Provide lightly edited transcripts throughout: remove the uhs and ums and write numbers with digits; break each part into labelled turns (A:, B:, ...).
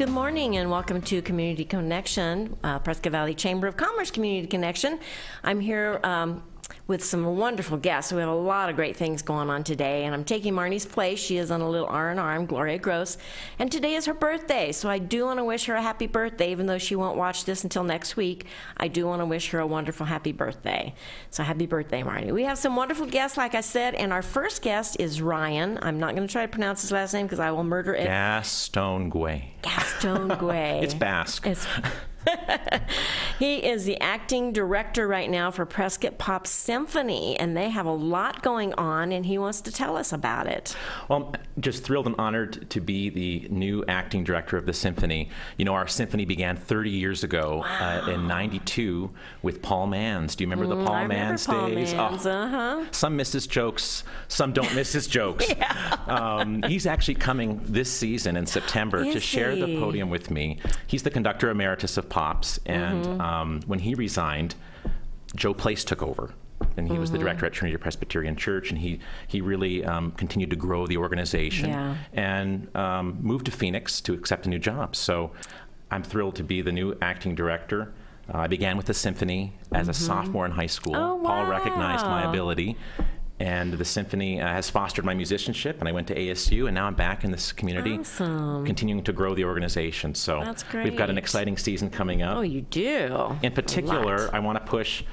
A: Good morning and welcome to Community Connection, Prescott Valley Chamber of Commerce Community Connection. I'm here with some wonderful guests. We have a lot of great things going on today, and I'm taking Marnie's place. She is on a little R&R. I'm Gloria Gross, and today is her birthday, so I do want to wish her a happy birthday, even though she won't watch this until next week. I do want to wish her a wonderful happy birthday. So happy birthday, Marnie. We have some wonderful guests, like I said, and our first guest is Ryan. I'm not going to try to pronounce his last name because I will murder it.
B: Gaston Guay.
A: Gaston Guay.
B: It's Basque.
A: He is the acting director right now for Prescott Pop Symphony, and they have a lot going on, and he wants to tell us about it.
B: Well, I'm just thrilled and honored to be the new acting director of the symphony. You know, our symphony began 30 years ago in '92 with Paul Manns. Do you remember the Paul Manns
A: Paul
B: days?
A: Manns,
B: Some miss his jokes, some don't miss his jokes. He's actually coming this season in September to share the podium with me. He's the conductor emeritus of Pops, and when he resigned, Joe Place took over, and he was the director at Trinity Presbyterian Church, and he really continued to grow the organization and moved to Phoenix to accept a new job. So I'm thrilled to be the new acting director. I began with the symphony as a sophomore in high school.
A: Oh, wow.
B: Paul recognized my ability, and the symphony has fostered my musicianship, and I went to ASU, and now I'm back in this community, continuing to grow the organization. So
A: that's great.
B: We've got an exciting season coming up.
A: Oh, you do?
B: In particular, I want to push,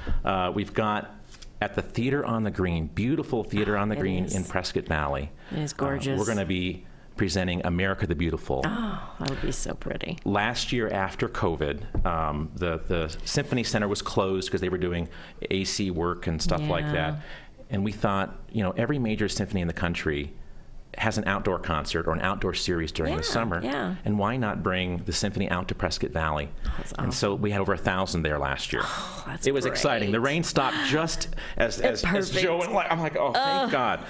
B: we've got at the Theater on the Green, beautiful Theater on the Green in Prescott Valley.
A: It is gorgeous.
B: We're going to be presenting America the Beautiful.
A: Oh, that would be so pretty.
B: Last year after COVID, the Symphony Center was closed because they were doing AC work and stuff like that. And we thought, you know, every major symphony in the country has an outdoor concert or an outdoor series during the summer. And why not bring the symphony out to Prescott Valley?
A: That's awesome.
B: And so we had over 1,000 there last year.
A: Oh, that's
B: it was
A: great.
B: Exciting. The rain stopped just as Joe went. I'm like, oh, thank God.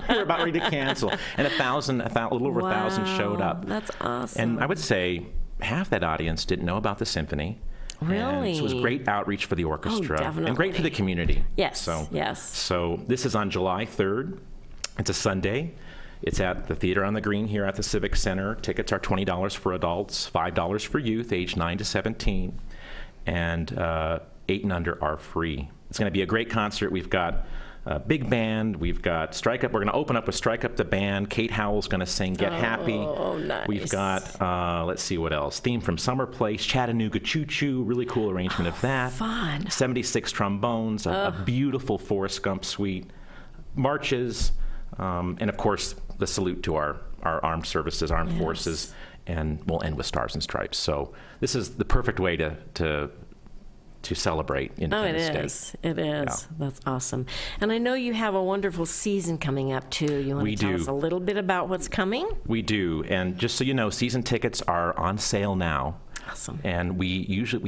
B: We were about ready to cancel. And a little over 1,000 showed up.
A: That's awesome.
B: And I would say half that audience didn't know about the symphony.
A: Really?
B: And so it was great outreach for the orchestra.
A: Definitely.
B: And great for the community.
A: Yes,
B: So
A: yes.
B: this is on July 3rd. It's a Sunday. It's at the Theater on the Green here at the Civic Center. Tickets are $20 for adults, $5 for youth, age 9 to 17, and 8 and under are free. It's going to be a great concert. We've got a big band. We've got Strike Up. We're going to open up with Strike Up the Band. Kate Howell's going to sing Get Happy.
A: Oh, nice.
B: We've got, let's see what else. Theme from Summer Place, Chattanooga Choo Choo. Really cool arrangement of that.
A: Fun.
B: 76 trombones, a beautiful Forrest Gump suite, marches, and of course the salute to our armed services, armed forces, and we'll end with Stars and Stripes. So this is the perfect way to celebrate Independence Day.
A: It is.
B: Yeah.
A: That's awesome. And I know you have a wonderful season coming up, too. You want to tell us a little bit about what's coming?
B: We do. And just so you know, season tickets are on sale now.
A: Awesome.
B: And we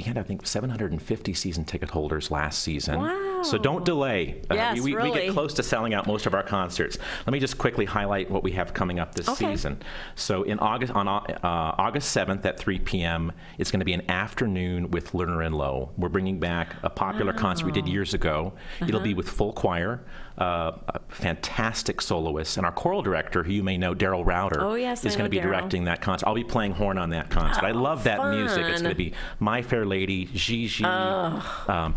B: had, I think, 750 season ticket holders last season.
A: Wow.
B: So don't delay.
A: Yes,
B: we
A: really.
B: get close to selling out most of our concerts. Let me just quickly highlight what we have coming up this season. So in August, on August 7th at 3 p.m., it's going to be an afternoon with Lerner and Lowe. We're bringing back a popular concert we did years ago. It'll be with full choir, a fantastic soloist, and our choral director, who you may know, Daryl Router, is going to be directing that concert. I'll be playing horn on that concert. I love that music. It's going to be My Fair Lady, Gigi,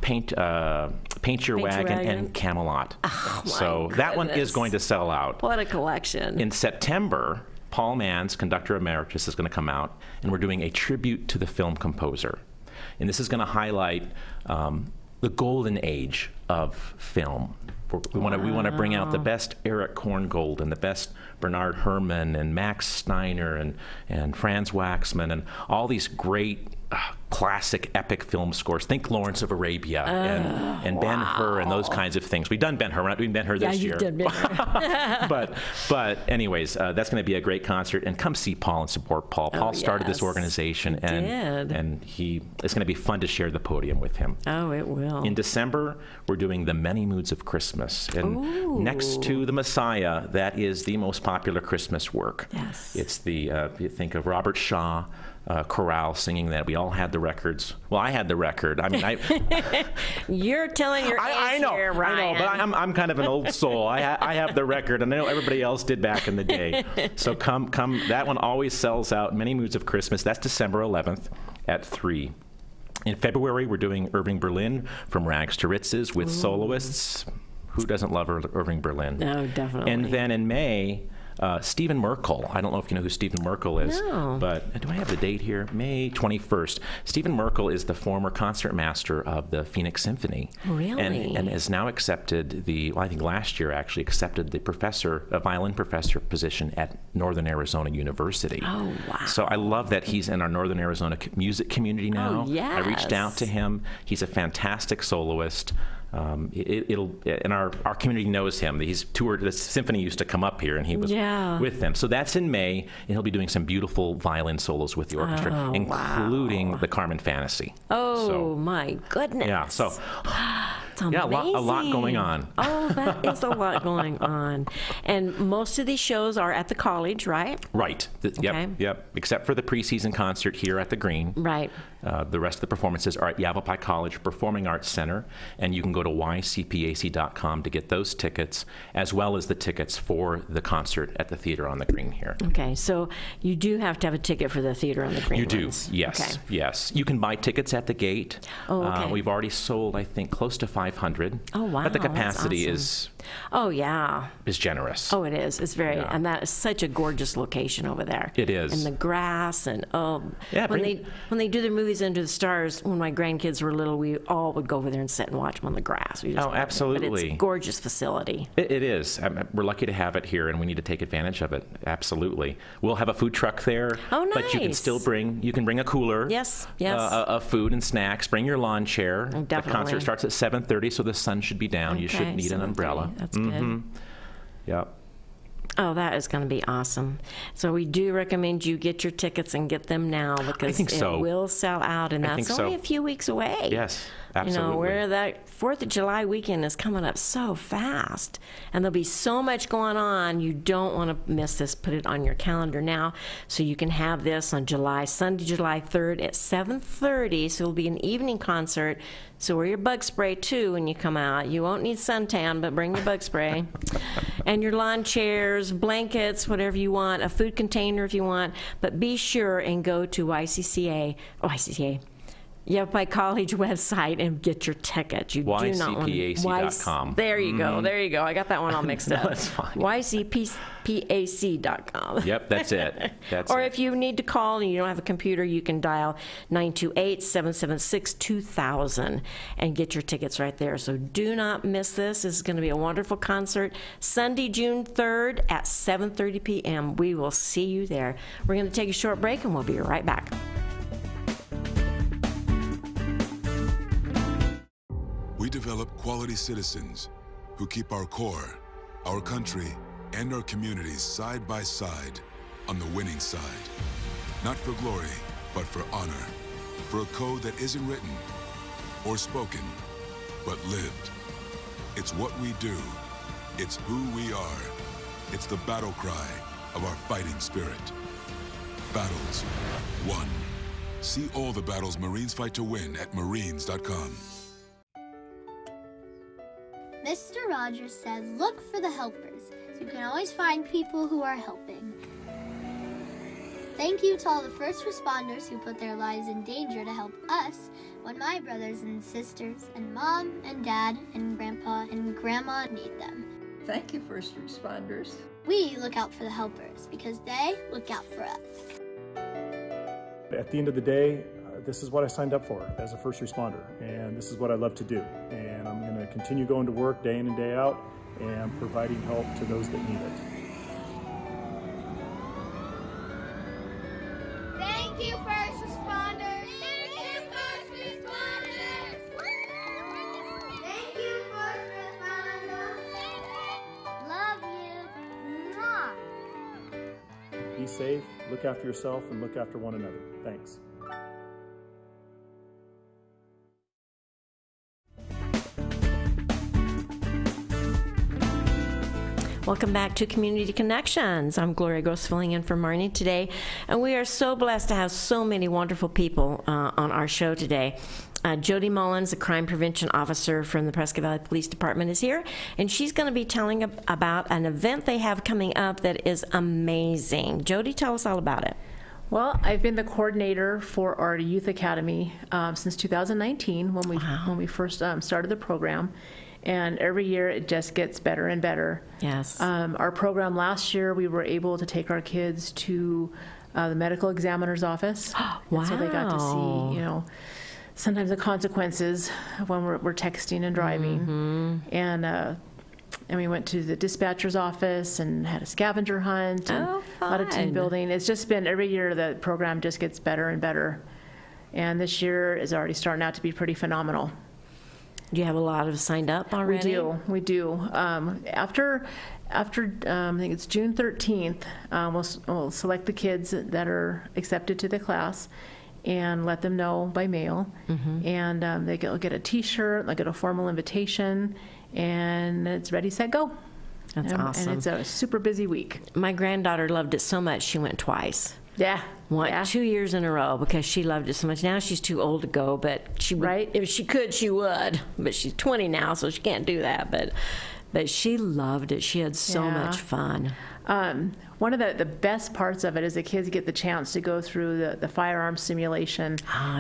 B: Paint Your Wagon, and Camelot. So that one is going to sell out.
A: What a collection.
B: In September, Paul Manns, conductor emeritus, is going to come out, and we're doing a tribute to the film composer. And this is going to highlight the golden age of film. We want to bring out the best Eric Korngold and the best Bernard Herrmann and Max Steiner and Franz Waxman and all these great classic epic film scores. Think Lawrence of Arabia and Ben-Hur and those kinds of things. We've done Ben-Hur. We're not doing Ben-Hur this year.
A: Yeah, you did Ben-Hur.
B: but anyways, that's going to be a great concert. And come see Paul and support Paul. Paul started this organization, and it's going to be fun to share the podium with him.
A: Oh, it will.
B: In December, we're doing The Many Moods of Christmas. And next to The Messiah, that is the most popular Christmas work.
A: Yes.
B: It's you think of Robert Shaw, chorale singing that. We all had the records. Well, I had the record. I mean,
A: You're telling your age here, Ryan.
B: I know, but I'm kind of an old soul. I have the record, and I know everybody else did back in the day. So come. That one always sells out. Many Moods of Christmas. That's December 11th at 3. In February, we're doing Irving Berlin, From Rags to Riches, with soloists. Who doesn't love Irving Berlin?
A: No, definitely.
B: And then in May, Stephen Merkel. I don't know if you know who Stephen Merkel is, but do I have the date here? May 21st. Stephen Merkel is the former concertmaster of the Phoenix Symphony.
A: Really?
B: And has now accepted I think last year actually accepted the violin professor position at Northern Arizona University.
A: Oh, wow.
B: So I love that he's in our Northern Arizona music community now.
A: Oh, yes.
B: I reached out to him. He's a fantastic soloist. And our community knows him. He's toured. The symphony used to come up here, and he was with them. So that's in May, and he'll be doing some beautiful violin solos with the orchestra, including the Carmen Fantasy.
A: Oh, my goodness!
B: Yeah, so
A: it's amazing.
B: A lot going on.
A: Oh, that is a lot going on. And most of these shows are at the college, right?
B: Right. Yep. Except for the preseason concert here at the Green.
A: Right.
B: The rest of the performances are at Yavapai College Performing Arts Center, and you can go to ycpac.com to get those tickets, as well as the tickets for the concert at the Theater on the Green here.
A: Okay, so you do have to have a ticket for the Theater on the Green.
B: You do,
A: ones.
B: yes,
A: okay.
B: Yes. You can buy tickets at the gate.
A: Oh, okay.
B: We've already sold, I think, close to 500.
A: Oh, wow.
B: But the capacity
A: is generous.
B: Oh,
A: it is. It's very, and that is such a gorgeous location over there.
B: It is.
A: And the grass, and when they do their movies Under the Stars, when my grandkids were little, we all would go over there and sit and watch them on the grass.
B: Absolutely.
A: But it's a gorgeous facility.
B: It is. We're lucky to have it here, and we need to take advantage of it. Absolutely. We'll have a food truck there.
A: Oh, nice.
B: But you can bring a cooler.
A: Yes.
B: Of food and snacks. Bring your lawn chair.
A: Definitely.
B: The concert starts at 7:30, so the sun should be down. Okay, you shouldn't need an umbrella.
A: That's good.
B: Yep.
A: Oh, that is going to be awesome. So we do recommend you get your tickets and get them now, because it will sell out, and that's only a few weeks away.
B: Yes, absolutely.
A: You know, where that 4th of July weekend is coming up so fast, and there'll be so much going on. You don't want to miss this. Put it on your calendar now so you can have this on Sunday, July 3rd at 7:30. So it'll be an evening concert. So wear your bug spray, too, when you come out. You won't need suntan, but bring your bug spray. And your lawn chairs, blankets, whatever you want, a food container if you want. But be sure and go to Yavapai College website and get your tickets. You do not want
B: YCPAC.com.
A: There you go. There you go. I got that one all mixed up.
B: That's fine.
A: YCPAC.com.
B: Yep, that's it.
A: Or if you need to call and you don't have a computer, you can dial 928-776-2000 and get your tickets right there. So do not miss this. This is going to be a wonderful concert. Sunday, June 3rd at 7:30 p.m. We will see you there. We're going to take a short break, and we'll be right back.
C: We develop quality citizens who keep our core, our country, and our communities side by side on the winning side. Not for glory, but for honor. For a code that isn't written or spoken, but lived. It's what we do. It's who we are. It's the battle cry of our fighting spirit. Battles won. See all the battles Marines fight to win at marines.com.
D: Mr. Rogers said, look for the helpers. So you can always find people who are helping. Thank you to all the first responders who put their lives in danger to help us when my brothers and sisters and mom and dad and grandpa and grandma need them.
E: Thank you, first responders.
D: We look out for the helpers because they look out for us.
F: At the end of the day, this is what I signed up for as a first responder, and this is what I love to do. And I'm going to continue going to work day in and day out and providing help to those that need it.
D: Thank you, first responders. Thank you, first responders. Thank you, first responders. Love you. Mwah.
F: Be safe, look after yourself, and look after one another. Thanks.
A: Welcome back to Community Connections. I'm Gloria Gross filling in for Marnie today, and we are so blessed to have so many wonderful people on our show today. Jody Mullins, a crime prevention officer from the Prescott Valley Police Department, is here, and she's going to be telling about an event they have coming up that is amazing. Jody, tell us all about it.
G: Well, I've been the coordinator for our youth academy since 2019 when we first started the program. And every year it just gets better and better.
A: Yes.
G: Our program last year, we were able to take our kids to the medical examiner's office.
A: Wow.
G: And so they got to see, sometimes the consequences when we're texting and driving. And we went to the dispatcher's office and had a scavenger hunt and a lot of team building. It's just been every year the program just gets better and better. And this year is already starting out to be pretty phenomenal.
A: Do you have a lot of signed up already?
G: We do. After I think it's June 13th, we'll select the kids that are accepted to the class and let them know by mail. And they'll get a T-shirt, they'll get a formal invitation, and it's ready, set, go.
A: That's awesome.
G: And it's a super busy week.
A: My granddaughter loved it so much she went twice.
G: Yeah.
A: 2 years in a row because she loved it so much. Now she's too old to go, but she would, if she could, she would. But she's 20 now, so she can't do that. But she loved it. She had so much fun.
G: One of the best parts of it is the kids get the chance to go through the firearms simulation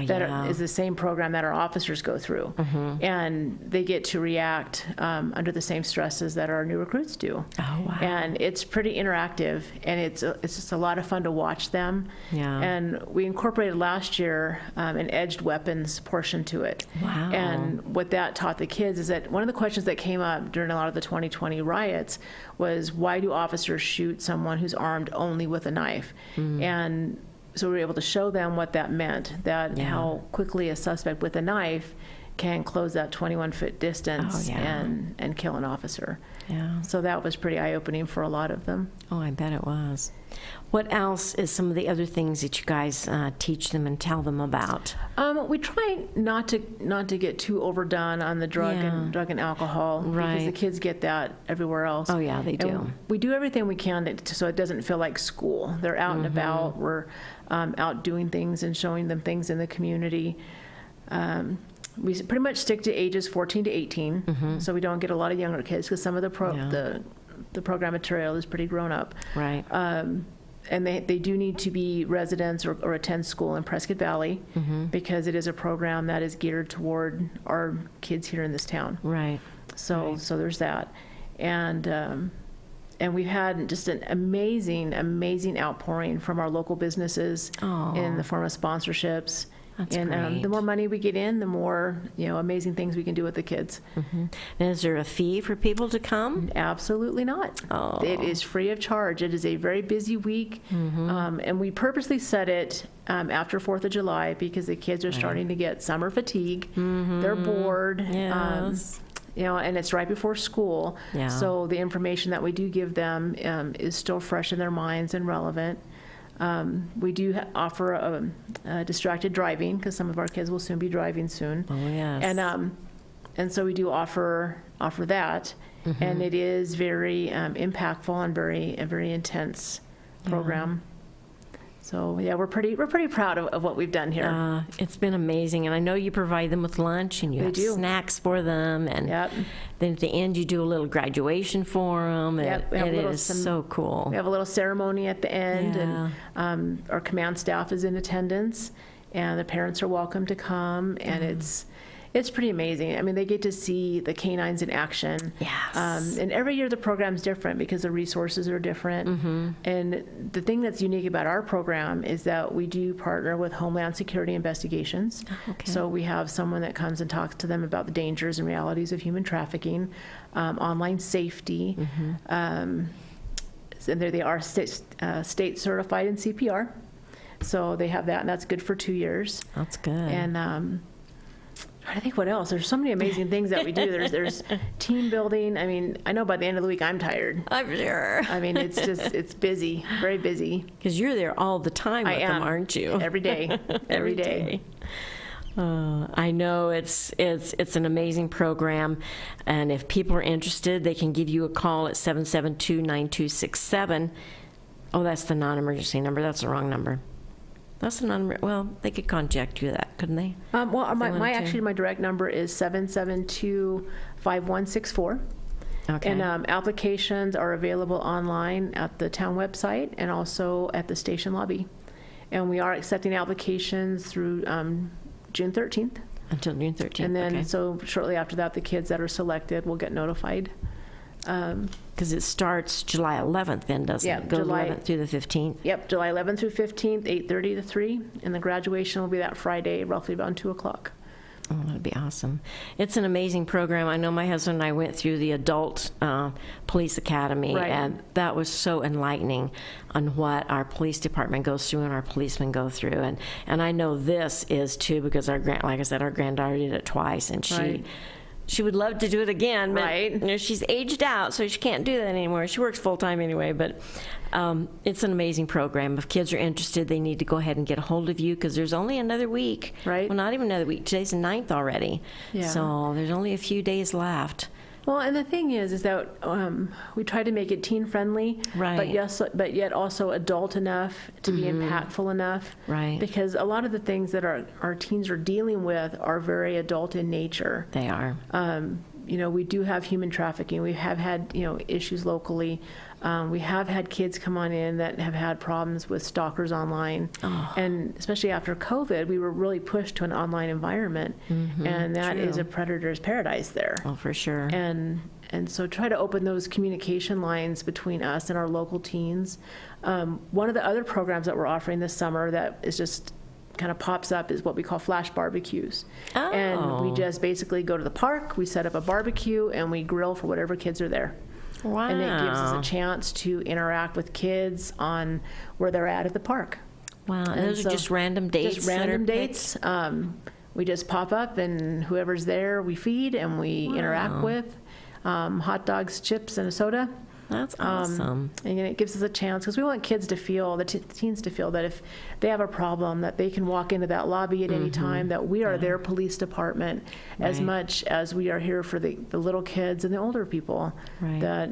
G: that is the same program that our officers go through. And they get to react under the same stresses that our new recruits do.
A: Oh, wow.
G: And it's pretty interactive, and it's just a lot of fun to watch them.
A: Yeah.
G: And we incorporated last year an edged weapons portion to it.
A: Wow.
G: And what that taught the kids is that one of the questions that came up during a lot of the 2020 riots was, why do officers shoot someone who's armed only with a knife? And so we were able to show them what that meant, that how quickly a suspect with a knife can close that 21-foot distance and kill an officer.
A: Yeah.
G: So that was pretty eye-opening for a lot of them.
A: Oh, I bet it was. What else is some of the other things that you guys teach them and tell them about?
G: We try not to get too overdone on the drug and alcohol, because the kids get that everywhere else.
A: Oh yeah, they do.
G: And we do everything we can so it doesn't feel like school. They're out and about. We're out doing things and showing them things in the community. We pretty much stick to ages 14 to 18, so we don't get a lot of younger kids, because some of the program material is pretty grown up.
A: Right.
G: And they do need to be residents or attend school in Prescott Valley, because it is a program that is geared toward our kids here in this town.
A: Right.
G: So there's that. And we've had just an amazing outpouring from our local businesses in the form of sponsorships.
A: That's
G: and
A: great.
G: The more money we get in, the more amazing things we can do with the kids.
A: And is there a fee for people to come?
G: Absolutely not.
A: Oh.
G: It is free of charge. It is a very busy week, and we purposely set it after 4th of July because the kids are starting to get summer fatigue. They're bored.
A: Yes.
G: And it's right before school.
A: Yeah.
G: So the information that we do give them is still fresh in their minds and relevant. We do offer distracted driving, because some of our kids will soon be driving soon.
A: Oh, yes.
G: And so we do offer that, and it is very impactful and a very intense program. So we're pretty proud of what we've done here.
A: It's been amazing, and I know you provide them with lunch and you have snacks for them, and then at the end you do a little graduation for them. It is so cool.
G: We have a little ceremony at the end, and our command staff is in attendance, and the parents are welcome to come, and it's pretty amazing. I mean, they get to see the canines in action.
A: Yes.
G: And every year the program's different because the resources are different. And the thing that's unique about our program is that we do partner with Homeland Security Investigations.
A: Okay.
G: So we have someone that comes and talks to them about the dangers and realities of human trafficking, online safety. And they are state certified in CPR. So they have that, and that's good for 2 years.
A: That's good.
G: And I think what else? There's so many amazing things that we do. There's team building. I mean, I know by the end of the week I'm tired.
A: I'm sure.
G: I mean, it's busy, very busy.
A: Because you're there all the time with them, aren't you?
G: Every day. Every day.
A: I know it's an amazing program, and if people are interested, they can give you a call at 772-9267. Oh, that's the non-emergency number. That's the wrong number. That's the non. Well, they could contact you that, couldn't they?
G: Well, my direct number is 772-5164.
A: Okay.
G: And applications are available online at the town website and also at the station lobby. And we are accepting applications through June 13th.
A: Until June 13th.
G: And then,
A: okay.
G: so shortly after that, the kids that are selected will get notified.
A: Because it starts July 11th then, doesn't
G: Yeah,
A: it? Goes
G: July
A: 11th through the 15th.
G: Yep, July 11th through 15th, 8:30 to 3. And the graduation will be that Friday, roughly around 2 o'clock.
A: Oh, that'd be awesome. It's an amazing program. I know my husband and I went through the adult police academy,
G: Right.
A: and that was so enlightening on what our police department goes through and our policemen go through. And I know this is too, because like I said, our granddaughter did it twice, and
G: Right.
A: she would love to do it again, but
G: Right.
A: you know, she's aged out, so she can't do that anymore. She works full time anyway, but it's an amazing program. If kids are interested, they need to go ahead and get a hold of you, because there's only another week.
G: Right.
A: Well, not even another week. Today's the 9th already.
G: Yeah.
A: So there's only a few days left.
G: Well, and the thing is that we try to make it teen friendly,
A: Right.
G: but yet also adult enough to be impactful enough.
A: Right.
G: Because a lot of the things that our teens are dealing with are very adult in nature.
A: They are.
G: You know, we do have human trafficking. We have had, you know, issues locally. We have had kids come on in that have had problems with stalkers online. And especially after COVID, we were really pushed to an online environment. And that is a predator's paradise there.
A: Oh, for sure.
G: And so try to open those communication lines between us and our local teens. One of the other programs that we're offering this summer that is just kind of pops up is what we call flash barbecues. And we just basically go to the park, we set up a barbecue, and we grill for whatever kids are there.
A: Wow.
G: And it gives us a chance to interact with kids on where they're at the park.
A: Wow. And those
G: so
A: are just random dates?
G: Just
A: that are
G: random
A: picked?
G: dates. We just pop up, and whoever's there we feed and we interact with. Hot dogs, chips, and a soda.
A: That's awesome.
G: And it gives us a chance, because we want kids to feel, the teens to feel that if they have a problem, that they can walk into that lobby at any time, that we are their police department as
A: Right.
G: much as we are here for the little kids and the older people,
A: Right.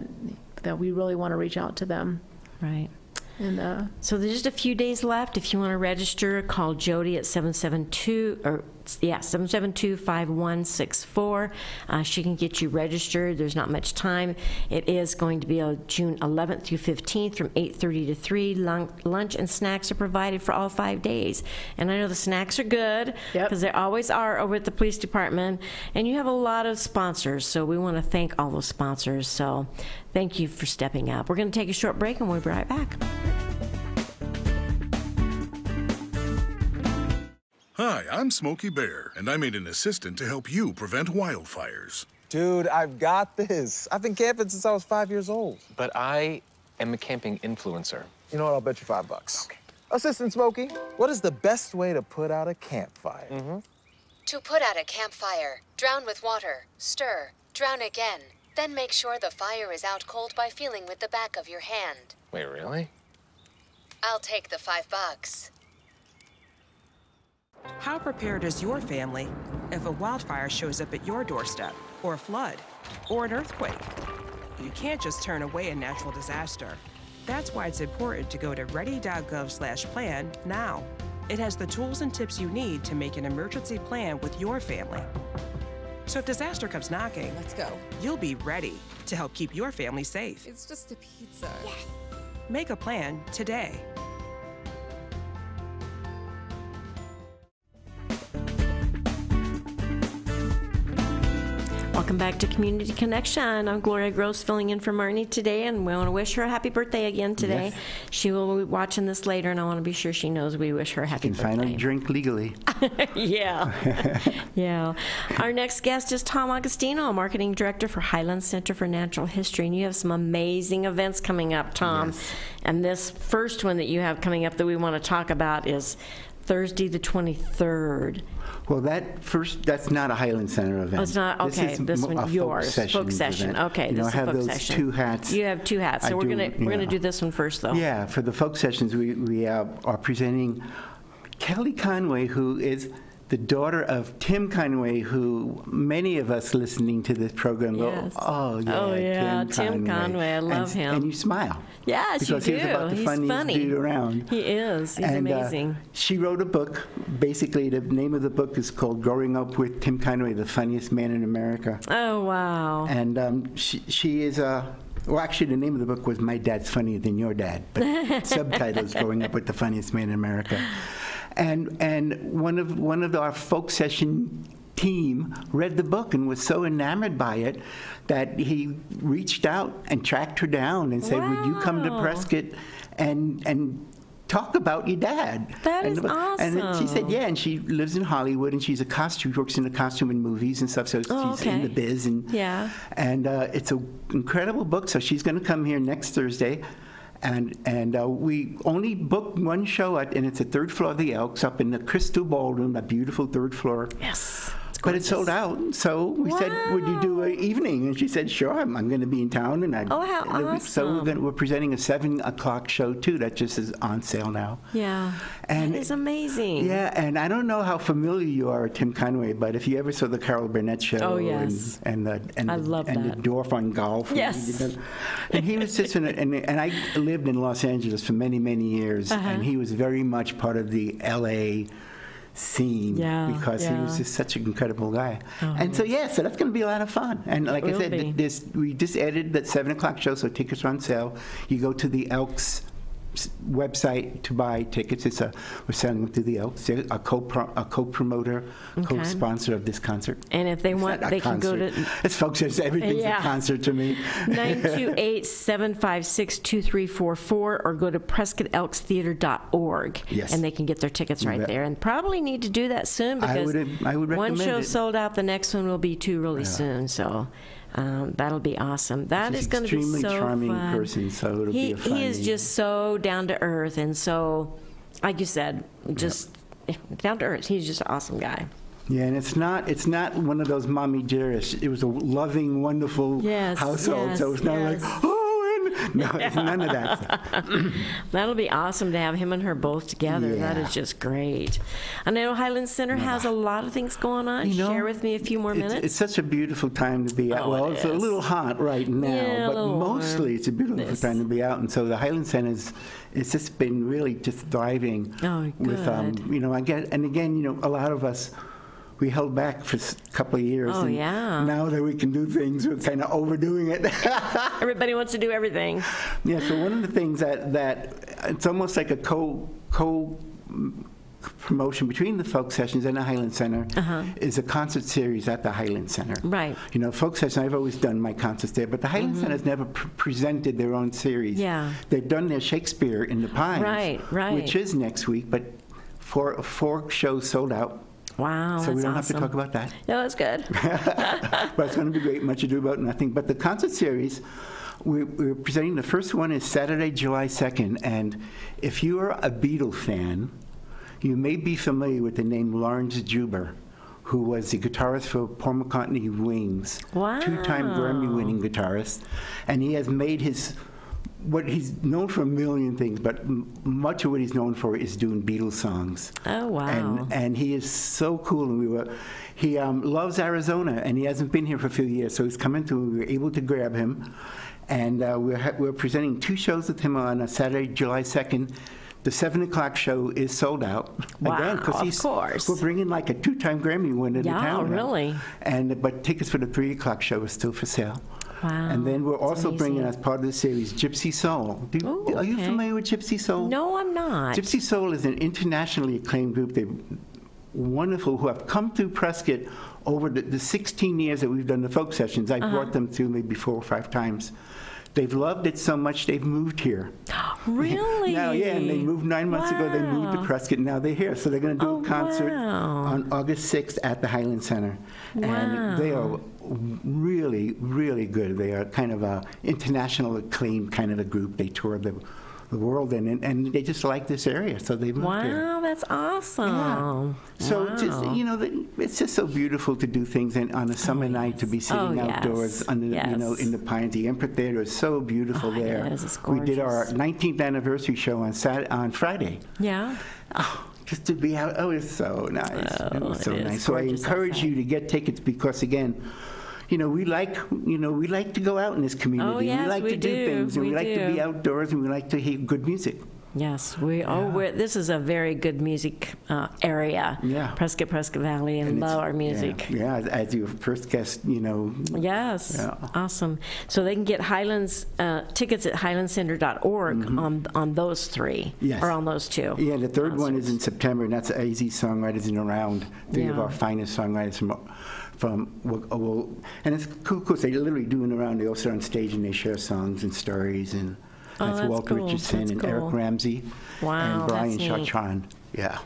G: that we really want to reach out to them.
A: Right.
G: And
A: So there's just a few days left. If you want to register, call Jody at 772-5164. She can get you registered. There's not much time. It is going to be June 11th through 15th from 8:30 to 3. Lunch and snacks are provided for all 5 days. And I know the snacks are good,
G: Yep.
A: because they always are over at the police department. And you have a lot of sponsors, so we want to thank all those sponsors. So thank you for stepping up. We're going to take a short break, and we'll be right back.
H: Hi, I'm Smokey Bear, and I made an assistant to help you prevent wildfires.
I: Dude, I've got this. I've been camping since I was 5 years old.
J: But I am a camping influencer.
I: You know what? I'll bet you $5. Okay. Assistant Smokey, what is the best way to put out a campfire?
K: To put out a campfire, drown with water, stir, drown again. Then make sure the fire is out cold by feeling with the back of your hand.
J: Wait, really?
K: I'll take the $5.
L: How prepared is your family if a wildfire shows up at your doorstep, or a flood, or an earthquake? You can't just turn away a natural disaster. That's why it's important to go to ready.gov/plan now. It has the tools and tips you need to make an emergency plan with your family. So if disaster comes knocking,
E: Let's go.
L: you'll be ready to help keep your family safe.
E: It's just a pizza.
L: Make a plan today.
A: Welcome back to Community Connection. I'm Gloria Gross, filling in for Marnie today, and we want to wish her a happy birthday again today.
M: Yes.
A: She will be watching this later, and I want to be sure she knows we wish her a happy
M: Can
A: birthday.
M: finally drink legally.
A: Yeah. Yeah. Our next guest is Tom Agostino, Marketing Director for Highlands Center for Natural History, and you have some amazing events coming up, Tom.
M: Yes.
A: And this first one that you have coming up that we want to talk about is Thursday the 23rd.
M: Well, that's not a Highland Center event.
A: Oh, it's not? Okay, this
M: a
A: one,
M: folk
A: yours. Folk
M: sessions
A: session.
M: event.
A: Okay,
M: You know,
A: this
M: I
A: is a
M: have
A: folk
M: those
A: session.
M: 2 hats.
A: You have 2 hats, so
M: I
A: we're
M: do,
A: gonna do this one first, though.
M: Yeah, for the folk sessions, we are presenting Kelly Conway, who is the daughter of Tim Conway, who many of us listening to this program go, oh yeah,
A: Tim Conway. I love him.
M: And you smile.
A: Yes,
M: because
A: you do.
M: He's about the funniest dude around.
A: He is. He's amazing.
M: She wrote a book. Basically, the name of the book is called Growing Up with Tim Conway, the Funniest Man in America.
A: Oh, wow.
M: And she is well, actually, the name of the book was My Dad's Funnier Than Your Dad, but subtitles Growing Up with the Funniest Man in America. And one of our folk session team read the book and was so enamored by it that he reached out and tracked her down and said, would you come to Prescott and talk about your dad?
A: That is awesome.
M: And she said, yeah, and she lives in Hollywood, and she's a costume, works in the costume and movies and stuff, so she's in the biz. And it's an incredible book, so she's going to come here next Thursday. And we only booked one show, and it's the third floor of the Elks up in the Crystal Ballroom, a beautiful third floor.
A: Yes.
M: But it sold out, so we said, would you do an evening? And she said, sure, I'm going to be in town. And
A: how awesome.
M: So we're presenting a 7 o'clock show, too, that just is on sale now.
A: Yeah, and that is amazing.
M: Yeah, and I don't know how familiar you are with Tim Conway, but if you ever saw the Carol Burnett show.
A: Oh, yes.
M: And
A: I love that.
M: the Dwarf on Golf.
A: Yes.
M: And he was just, and I lived in Los Angeles for many, many years, and he was very much part of the L.A. scene because he was just such an incredible guy. And so so that's going to be a lot of fun. And like I said, we just added that 7 o'clock show, so tickets are on sale. You go to the Elks website to buy tickets. We're selling them through the Elks. They're a co-promoter, co-sponsor of this concert.
A: And if they want, they can go to.
M: It's folks. Everything's a concert to me.
A: 928-756-2344, or go to PrescottElksTheater.org.
M: Yes.
A: And they can get their tickets right there. And probably need to do that soon because
M: I would
A: one show
M: it.
A: sold out, the next one will be too really soon. So. That'll be awesome. That is going to be so
M: extremely charming
A: fun.
M: Person, so it'll be a fun.
A: He is just so down to earth, and so, like you said, just down to earth. He's just an awesome guy.
M: Yeah, and it's not one of those mommy dearest. It was a loving, wonderful household. So it's not like, no, it's none of that stuff.
A: That'll be awesome to have him and her both together. That is just great. And I know Highland Center has a lot of things going on. Share with me a few more minutes.
M: It's such a beautiful time to be out. Well, it's a little hot right now, but mostly it's a beautiful time to be out. And so the Highland Center it's just been really just thriving. With again, a lot of us. We held back for a couple of years.
A: Oh, yeah.
M: Now that we can do things, we're kind of overdoing it.
A: Everybody wants to do everything.
M: Yeah, so one of the things that it's almost like a co-promotion between the Folk Sessions and the Highland Center is a concert series at the Highland Center.
A: Right.
M: Folk Sessions, I've always done my concerts there, but the Highland Center's never presented their own series.
A: Yeah.
M: They've done their Shakespeare in the Pines,
A: right.
M: which is next week, but four shows sold out.
A: Wow,
M: so we don't have to talk about that.
A: No, that's good.
M: But it's going to be great. Much Ado About Nothing. But the concert series, we're presenting. The first one is Saturday, July 2nd. And if you are a Beatle fan, you may be familiar with the name Lawrence Juber, who was the guitarist for Paul McCartney Wings.
A: Wow.
M: 2-time Grammy-winning guitarist. And he has made what he's known for a million things, but much of what he's known for is doing Beatles songs.
A: Oh, wow.
M: And he is so cool. And he loves Arizona, and he hasn't been here for a few years, so he's coming to. We were able to grab him, and we're presenting 2 shows with him on a Saturday, July 2nd. The 7 o'clock show is sold out.
A: Wow,
M: again,
A: of course.
M: We're bringing like a 2-time Grammy winner to town.
A: Yeah, really?
M: But tickets for the 3 o'clock show are still for sale.
A: Wow.
M: And then we're also bringing, as part of the series, Gypsy Soul. Are you familiar with Gypsy Soul?
A: No, I'm not.
M: Gypsy Soul is an internationally acclaimed group. They're wonderful, who have come through Prescott over the 16 years that we've done the folk sessions. I brought them through maybe 4 or 5 times. They've loved it so much they've moved here.
A: Really?
M: Now, and they moved 9 months ago. They moved to Prescott. Now they're here. So they're going to do a concert on August 6th at the Highland Center. And they are really, really good. They are kind of a international acclaimed kind of a group. They tour the world, and they just like this area, so they moved here.
A: Wow, that's awesome.
M: Yeah. So just, it's just so beautiful to do things on a summer night, to be sitting outdoors under in the pines. The amphitheater is so beautiful there.
A: It is. It's
M: we
A: gorgeous.
M: did our 19th anniversary show on Friday.
A: Yeah.
M: Oh, just to be out. Oh, it's so nice. It was so nice. So I
A: gorgeous
M: encourage
A: outside.
M: you to get tickets because, again, we like to go out in this community.
A: Oh, yes,
M: we like
A: we
M: to do
A: do.
M: things, and
A: We
M: we like to
A: do.
M: be outdoors, and we like to hear good music.
A: Yes, this is a very good music area.
M: Yeah.
A: Prescott Valley, and love our music.
M: Yeah, as your first guest,
A: Yes,
M: Yeah.
A: awesome. So they can get Highlands tickets at highlandscenter.org on those three,
M: Yes.
A: or on those two.
M: Yeah, the third one is in September, and that's AZ Songwriters in Around. Three of
A: Yeah.
M: our finest songwriters and it's cool because they literally do it around. They also are on stage and they share songs and stories, and that's
A: that's
M: Walter
A: cool.
M: Richardson
A: That's
M: and
A: cool.
M: Eric Ramsey
A: Wow,
M: and Brian
A: that's neat.
M: Chartrand. Yeah.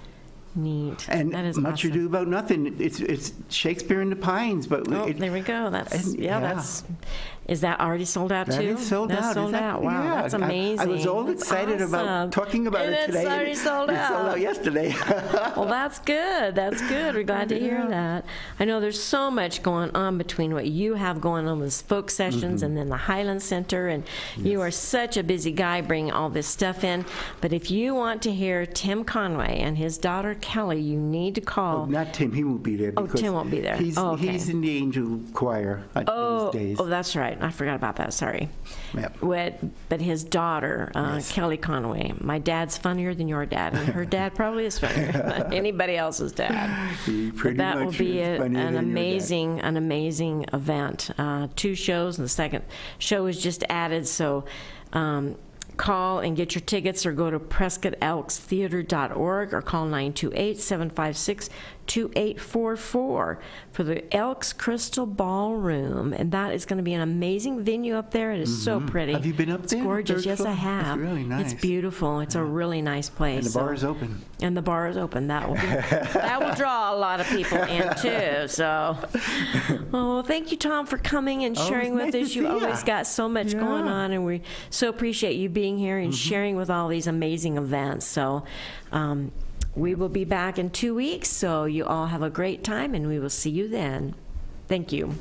A: Neat.
M: And
A: That is
M: Much
A: awesome.
M: Ado About Nothing. It's Shakespeare in the Pines, but
A: There we go. Is that already sold out
M: that
A: too?
M: is sold
A: That's
M: out.
A: sold out. Wow,
M: Yeah,
A: that's amazing.
M: I was all
A: That's
M: excited
A: awesome.
M: about talking about it today.
A: It's already sold
M: It sold out yesterday.
A: Well, that's good. That's good. We're glad to hear that. I know there's so much going on between what you have going on with folk sessions and then the Highland Center, and you are such a busy guy bringing all this stuff in. But if you want to hear Tim Conway and his daughter Kelly, you need to call.
M: Not Tim. He won't be there.
A: Oh,
M: Because
A: Tim won't be there.
M: He's,
A: okay.
M: he's in the Angel Choir these days.
A: Oh, that's right. I forgot about that. Sorry.
M: Yep.
A: But his daughter, Kelly Conway, my dad's funnier than your dad, and her dad probably is funnier than anybody else's dad. But that will be an amazing event. 2 shows, and the second show is just added. So call and get your tickets, or go to PrescottElksTheater.org, or call 928-756-2844 for the Elks Crystal Ballroom. And that is going to be an amazing venue up there. It is so pretty.
M: Have you been up there?
A: It's gorgeous.
M: Third
A: Yes,
M: floor?
A: I have.
M: It's really nice.
A: It's beautiful. It's a really nice place.
M: And the bar is open.
A: And the bar is open. That will draw a lot of people in too. So, well, thank you, Tom, for coming and sharing
M: it's
A: with
M: nice
A: us.
M: to
A: You
M: see
A: always
M: ya.
A: got so much going on, and we so appreciate you being here and sharing with all these amazing events. So, we will be back in 2 weeks. So you all have a great time, and we will see you then. Thank you.